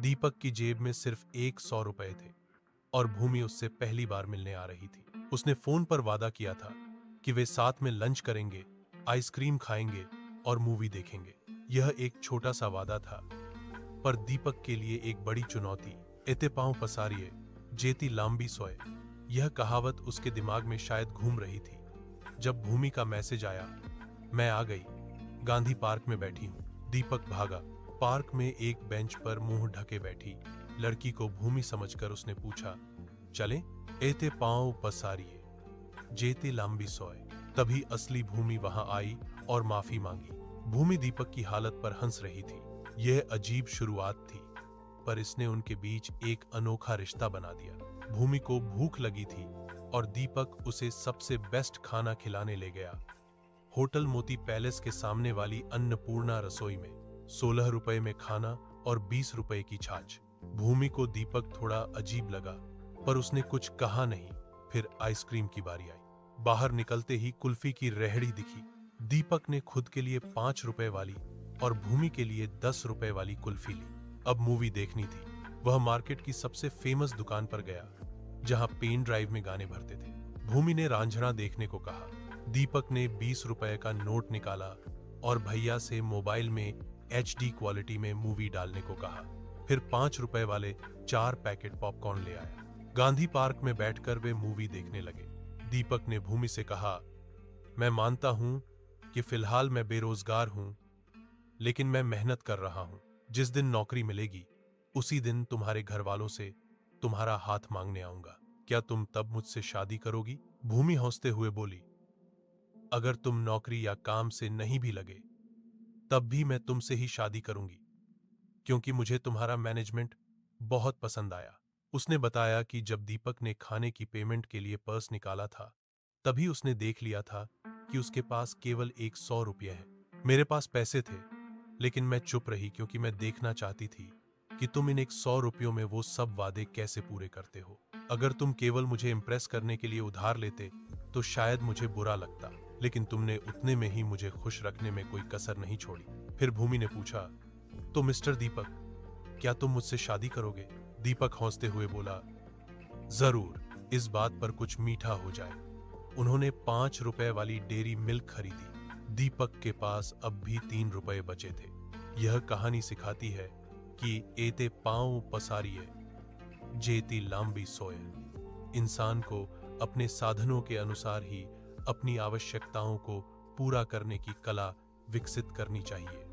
दीपक की जेब में सिर्फ 100 रुपए थे और भूमि उससे पहली बार मिलने आ रही थी। उसने फोन पर वादा किया था कि वे साथ में लंच करेंगे, आइसक्रीम खाएंगे और मूवी देखेंगे। यह एक छोटा सा वादा था, पर दीपक के लिए एक बड़ी चुनौती। एते पांव पसारिए, जेती लांबी सोए, यह कहावत उसके दिमाग में शायद घूम रही थी। जब भूमि का मैसेज आया, मैं आ गई, गांधी पार्क में बैठी हूं। दीपक भागा। पार्क में एक बेंच पर मुंह ढके बैठी लड़की को भूमि समझकर उसने पूछा, चले? एते पांव पसारिए, जेते लांबी सोए। तभी असली भूमि वहां आई और माफी मांगी। भूमि दीपक की हालत पर हंस रही थी। यह अजीब शुरुआत थी, पर इसने उनके बीच एक अनोखा रिश्ता बना दिया। भूमि को भूख लगी थी और दीपक उसे सबसे बेस्ट खाना खिलाने ले गया। होटल मोती पैलेस के सामने वाली अन्नपूर्णा रसोई में 16 रुपए में खाना और 20 रुपए की छाछ। भूमि को दीपक थोड़ा अजीब लगा, पर उसने कुछ कहा नहीं। फिर आइसक्रीम की बारी आई। बाहर निकलते ही कुल्फी की रेहड़ी दिखी। दीपक ने खुद के लिए 5 रुपए वाली और भूमि के लिए 10 रुपए वाली कुल्फी ली। अब मूवी देखनी थी। वह मार्केट की सबसे फेमस दुकान पर गया, जहां पेन ड्राइव में गाने भरते थे। भूमि ने रांझना देखने को कहा। दीपक ने 20 रुपए का नोट निकाला और भैया से मोबाइल में HD क्वालिटी में मूवी डालने को कहा। फिर 5 रुपए वाले 4 पैकेट पॉपकॉर्न ले आया। गांधी पार्क में बैठकर वे मूवी देखने लगे। दीपक ने भूमि से कहा, मैं मानता हूं कि फिलहाल मैं बेरोजगार हूं, लेकिन मैं मेहनत कर रहा हूं। जिस दिन नौकरी मिलेगी, उसी दिन तुम्हारे घर वालों से तुम्हारा हाथ मांगने आऊंगा। क्या तुम तब मुझसे शादी करोगी? भूमि हंसते हुए बोली, अगर तुम नौकरी या काम से नहीं भी लगे, तब भी मैं तुमसे ही शादी करूंगी, क्योंकि मुझे तुम्हारा मैनेजमेंट बहुत पसंद आया। उसने बताया कि जब दीपक ने खाने की पेमेंट के लिए पर्स निकाला था, तभी उसने देख लिया था कि उसके पास केवल 100 रुपये हैं। मेरे पास पैसे थे, लेकिन मैं चुप रही क्योंकि मैं देखना चाहती थी कि तुम इन 100 रुपयों में वो सब वादे कैसे पूरे करते हो। अगर तुम केवल मुझे इम्प्रेस करने के लिए उधार लेते तो शायद मुझे बुरा लगता, लेकिन तुमने उतने में ही मुझे खुश रखने में कोई कसर नहीं छोड़ी। फिर भूमि ने पूछा, तो मिस्टर दीपक, क्या तुम मुझसे शादी करोगे? दीपक हंसते हुए बोला, जरूर, इस बात पर कुछ मीठा हो जाए। उन्होंने 5 रुपए वाली डेयरी मिल्क खरीदी। दीपक के पास अब भी 3 रुपए बचे थे। यह कहानी सिखाती है कि एते पांव पसारिए, जेती लांबी सोए। इंसान को अपने साधनों के अनुसार ही अपनी आवश्यकताओं को पूरा करने की कला विकसित करनी चाहिए।